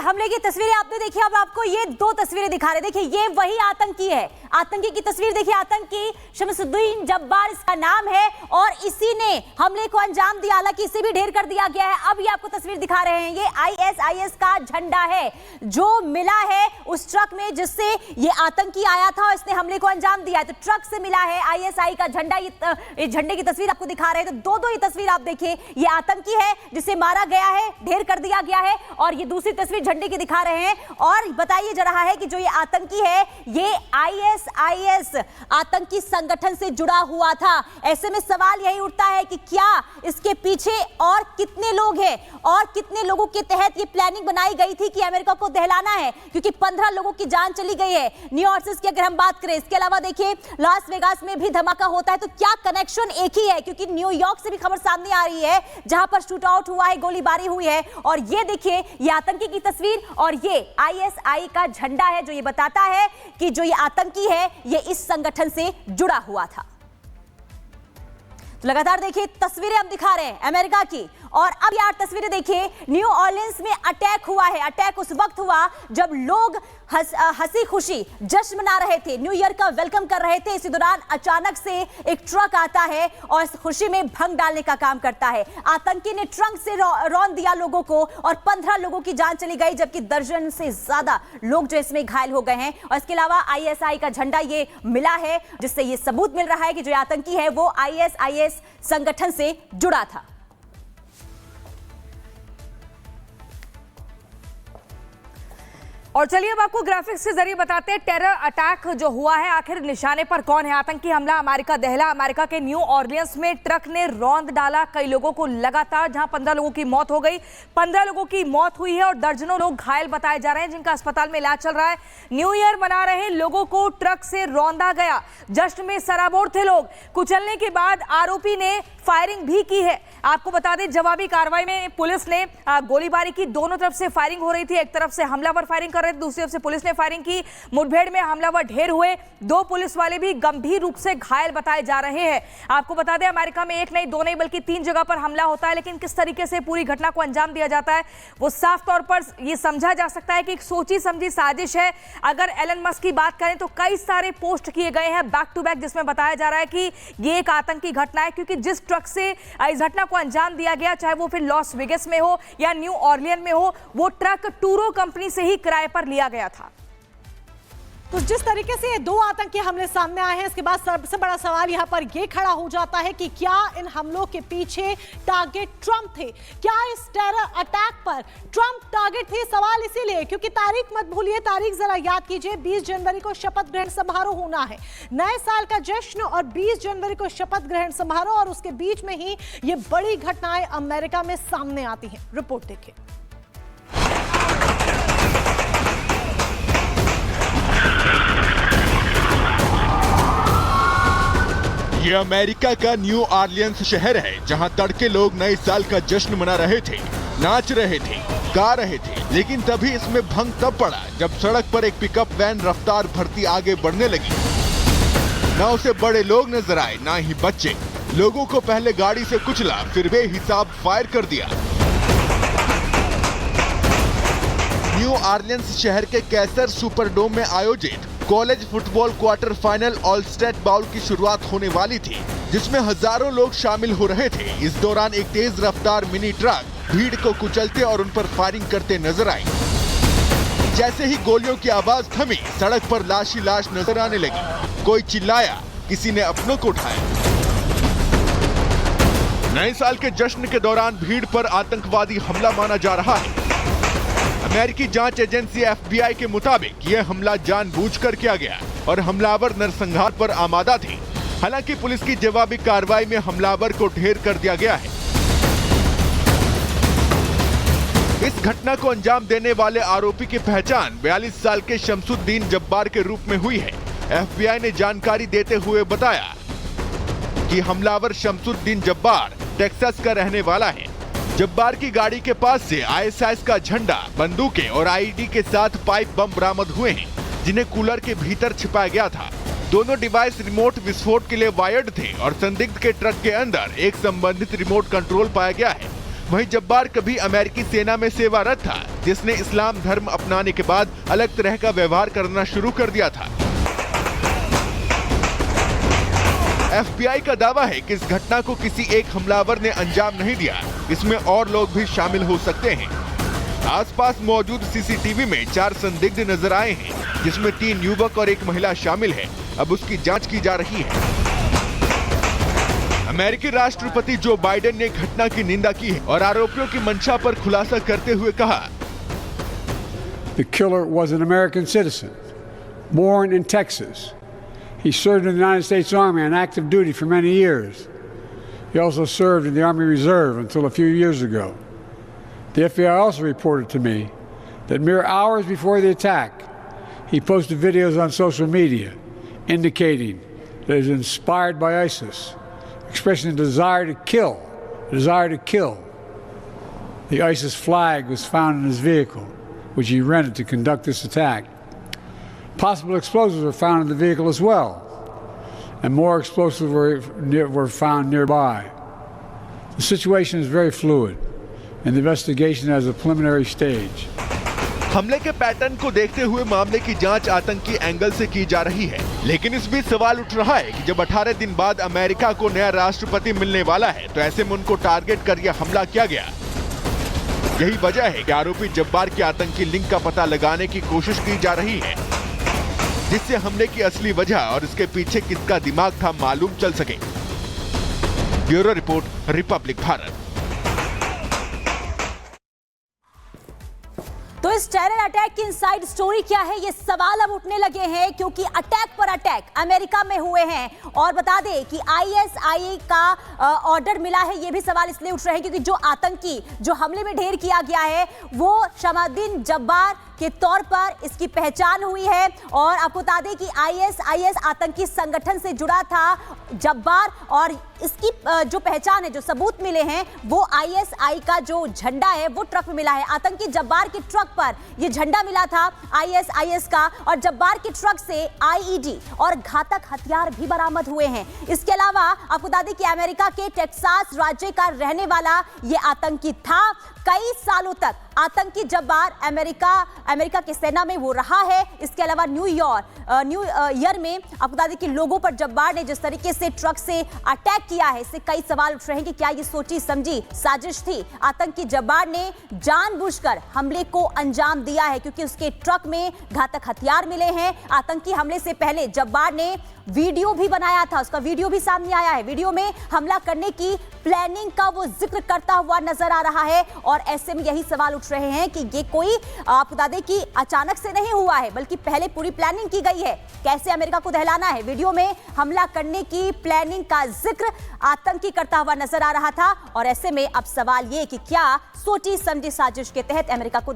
हमले की तस्वीरें आपने देखी। अब आपको ये दो तस्वीरें दिखा रहे। देखिए ये वही आतंकी है। आतंकी की तस्वीर देखिए। आतंकी शमसुद्दीन जब्बार इसका नाम है और इसी ने हमले को अंजाम दिया। हालांकि इसे भी ढेर कर दिया गया है। अब ये आपको तस्वीर दिखा रहे हैं। ये आईएसआईएस का झंडा है जो मिला है उस ट्रक में जिससे ये आतंकी आया था और इसने हमले को अंजाम दिया है। तो ट्रक से मिला है आईएसआई का झंडा। ये झंडे की तस्वीर आपको दिखा रहे हैं। तो दो ही तस्वीर आप देखिए। ये आतंकी है जिसे मारा गया है, ढेर कर दिया गया है, और ये दूसरी तस्वीर झंडे की दिखा रहे हैं। और बताइए जा रहा है कि जो ये आतंकी है ये आईएसआईएस आतंकी संगठन से जुड़ा हुआ था। ऐसे में सवाल यही उठता है कि क्या इसके पीछे और कितने लोग हैं और कितने लोगों के तहत ये प्लानिंग बनाई गई थी कि अमेरिका को दहलाना है, क्योंकि 15 लोगों की जान चली गई है न्यूयॉर्क की अगर हम बात करें। इसके अलावा देखिए लास वेगास में भी धमाका होता है। तो क्या कनेक्शन एक ही है, क्योंकि न्यूयॉर्क से भी खबर सामने आ रही है जहां पर शूट आउट हुआ है, गोलीबारी हुई है। और ये देखिए ये आतंकी की तस्वीर और ये आईएसआई का झंडा है जो ये बताता है कि जो ये आतंकी है ये इस संगठन से जुड़ा हुआ था। तो लगातार देखिए तस्वीरें हम दिखा रहे हैं अमेरिका की। और अब यार तस्वीरें देखिए न्यू ऑर्लियंस में अटैक हुआ है। अटैक उस वक्त हुआ जब लोग हंसी खुशी जश्न मना रहे थे, न्यू ईयर का वेलकम कर रहे थे। इसी दौरान अचानक से एक ट्रक आता है और इस खुशी में भंग डालने का काम करता है। आतंकी ने ट्रक से रौंद दिया लोगों को और 15 लोगों की जान चली गई, जबकि दर्जन से ज्यादा लोग जो इसमें घायल हो गए हैं। और इसके अलावा आईएसआई का झंडा ये मिला है जिससे ये सबूत मिल रहा है कि जो आतंकी है वो आईएसआईएस संगठन से जुड़ा था। और चलिए अब आपको ग्राफिक्स के जरिए बताते हैं टेरर अटैक जो हुआ है आखिर निशाने पर कौन है। आतंकी हमला अमेरिका दहला। अमेरिका के न्यू ऑर्लियंस में ट्रक ने रौंद डाला कई लोगों को लगातार, जहां 15 लोगों की मौत हो गई। 15 लोगों की मौत हुई है और दर्जनों लोग घायल बताए जा रहे हैं जिनका अस्पताल में इलाज चल रहा है। न्यू ईयर मना रहे लोगों को ट्रक से रौंदा गया। जश्न में सराबोर थे लोग। कुचलने के बाद आरोपी ने फायरिंग भी की है। आपको बता दें जवाबी कार्रवाई में पुलिस ने गोलीबारी की। दोनों तरफ से फायरिंग हो रही थी। एक तरफ से हमलावर फायरिंग कर रहे थे, दूसरी तरफ से पुलिस ने फायरिंग की। मुठभेड़ में हमलावर ढेर हुए। 2 पुलिस वाले भी गंभीर रूप से घायल बताए जा रहे हैं। आपको बता दें अमेरिका में एक नहीं दो नहीं बल्कि 3 जगह पर हमला होता है, लेकिन किस तरीके से पूरी घटना को अंजाम दिया जाता है वो साफ तौर पर यह समझा जा सकता है कि एक सोची समझी साजिश है। अगर एलन मस्क की बात करें तो कई सारे पोस्ट किए गए हैं बैक टू बैक जिसमें बताया जा रहा है कि यह एक आतंकी घटना है, क्योंकि जिस ट्रक से इस घटना को अंजाम दिया गया, चाहे वो फिर लॉस वेगस में हो या न्यू ऑर्लियन में हो, वो ट्रक टूरो कंपनी से ही किराए पर लिया गया था। तो जिस तरीके से ये 2 आतंकी हमले सामने आए हैं, इसके बाद सबसे बड़ा सवाल यहां पर यह खड़ा हो जाता है कि क्या इन हमलों के पीछे टारगेट ट्रंप थे? क्या इस टेरर अटैक पर ट्रंप टारगेट थे? सवाल इसीलिए क्योंकि तारीख मत भूलिए, तारीख जरा याद कीजिए। 20 जनवरी को शपथ ग्रहण समारोह होना है, नए साल का जश्न, और 20 जनवरी को शपथ ग्रहण समारोह, और उसके बीच में ही ये बड़ी घटनाएं अमेरिका में सामने आती हैं। रिपोर्ट देखिए। ये अमेरिका का न्यू ऑर्लियंस शहर है जहां तड़के लोग नए साल का जश्न मना रहे थे, नाच रहे थे, गा रहे थे। लेकिन तभी इसमें भंग तब पड़ा जब सड़क पर एक पिकअप वैन रफ्तार भरती आगे बढ़ने लगी। ना उसे बड़े लोग नजर आए ना ही बच्चे। लोगों को पहले गाड़ी से कुचला, फिर बेहिसाब फायर कर दिया। न्यू ऑर्लियंस शहर के कैसर सुपरडोम में आयोजित college football quarter final Allstate bowl की शुरुआत होने वाली थी, जिसमें हजारों लोग शामिल हो रहे थे। इस दौरान एक तेज रफ्तार मिनी ट्रक भीड़ को कुचलते और उन पर फायरिंग करते नजर आई। जैसे ही गोलियों की आवाज थमी, सड़क पर लाश ही लाश नजर आने लगी। कोई चिल्लाया, किसी ने अपनों को उठाया। नए साल के जश्न के दौरान भीड़ पर आतंकवादी हमला माना जा रहा है। अमेरिकी जांच एजेंसी FBI के मुताबिक यह हमला जानबूझकर किया गया और हमलावर नरसंहार पर आमादा थे। हालांकि पुलिस की जवाबी कार्रवाई में हमलावर को ढेर कर दिया गया है। इस घटना को अंजाम देने वाले आरोपी की पहचान 42 साल के शमसुद्दीन जब्बार के रूप में हुई है। FBI ने जानकारी देते हुए बताया कि हमलावर शमसुद्दीन जब्बार टेक्सास का रहने वाला है। जब्बार की गाड़ी के पास से ISIS का झंडा, बंदूकें और IED के साथ पाइप बम बरामद हुए हैं, जिन्हें कूलर के भीतर छिपाया गया था। दोनों डिवाइस रिमोट विस्फोट के लिए वायर्ड थे और संदिग्ध के ट्रक के अंदर एक संबंधित रिमोट कंट्रोल पाया गया है। वहीं जब्बार कभी अमेरिकी सेना में सेवारत था, जिसने इस्लाम धर्म अपनाने के बाद अलग तरह का व्यवहार करना शुरू कर दिया था। FBI का दावा है कि इस घटना को किसी एक हमलावर ने अंजाम नहीं दिया, इसमें और लोग भी शामिल हो सकते हैं। आसपास मौजूद CCTV में 4 संदिग्ध नजर आए हैं, जिसमें 3 युवक और 1 महिला शामिल है। अब उसकी जांच की जा रही है। अमेरिकी राष्ट्रपति जो बाइडेन ने घटना की निंदा की है और आरोपियों की मंशा पर खुलासा करते हुए कहा, The killer was an American citizen, born in Texas. He served in the United States Army on active duty for many years. He also served in the Army Reserve until a few years ago. The FBI also reported to me that mere hours before the attack, he posted videos on social media indicating that he was inspired by ISIS, expressing a desire to kill. The ISIS flag was found in his vehicle, which he rented to conduct this attack. Possible explosives were found in the vehicle as well, and more explosives were found nearby. The situation is very fluid, and the investigation has a preliminary stage. हमले के pattern को देखते हुए मामले की जांच आतंकी angle से की जा रही है, लेकिन इस बीच सवाल उठ रहा है कि जब 18 दिन बाद अमेरिका को नया राष्ट्रपति मिलने वाला है, तो ऐसे में उनको टारगेट कर यह हमला किया गया। यही वजह है कि आरोपी जब्बार के आतंकी लिंक का पता लगाने की कोशिश की जा रही है, जिससे हमले की असली वजह और इसके पीछे किसका दिमाग था मालूम चल सके। Bureau report, Republic Bharat. तो इस टेरर अटैक की इनसाइड स्टोरी क्या है, ये सवाल अब उठने लगे हैं, क्योंकि अटैक पर अटैक अमेरिका में हुए हैं। और बता दें कि ISI का ऑर्डर मिला है, ये भी सवाल इसलिए उठ रहे हैं क्योंकि जो आतंकी जो हमले में ढेर किया गया है वो शमादीन जब्बार के तौर पर इसकी पहचान हुई है। और आपको बता दें कि ISIS आतंकी संगठन से जुड़ा था जब्बार, और इसकी जो पहचान है, जो सबूत मिले हैं, वो ISI का जो झंडा है वो ट्रक में मिला है। आतंकी जब्बार के ट्रक पर ये झंडा मिला था ISIS का, और जब्बार के ट्रक से IED और घातक हथियार भी बरामद हुए हैं। इसके अलावा आपको बता दें कि अमेरिका के टेक्सास राज्य का रहने वाला ये आतंकी था। कई सालों तक आतंकी जब्बार अमेरिका की सेना में वो रहा है। इसके अलावा न्यू ईयर में आपको बता दें कि लोगों पर जब्बार ने जिस तरीके से ट्रक से अटैक किया है, इससे कई सवाल उठ रहे हैं कि क्या ये सोची समझी साजिश थी। आतंकी जब्बार ने जानबूझकर हमले को अंजाम दिया है, क्योंकि उसके ट्रक में घातक हथियार मिले हैं। आतंकी हमले से पहले जब्बार ने वीडियो भी बनाया था, उसका वीडियो भी सामने आया है। वीडियो में हमला करने की प्लानिंग का वो जिक्र करता हुआ नजर आ रहा है। और ऐसे में यही सवाल उठ रहे हैं कि ये कोई आप बता दें कि अचानक से नहीं हुआ है, बल्कि पहले पूरी प्लानिंग की गई है, कैसे अमेरिका को दहलाना है। वीडियो में हमला करने की प्लानिंग का जिक्र आतंकी करता हुआ नजर आ रहा था। और ऐसे में अब सवाल ये कि क्या सोची समझी साजिश के तहत अमेरिका को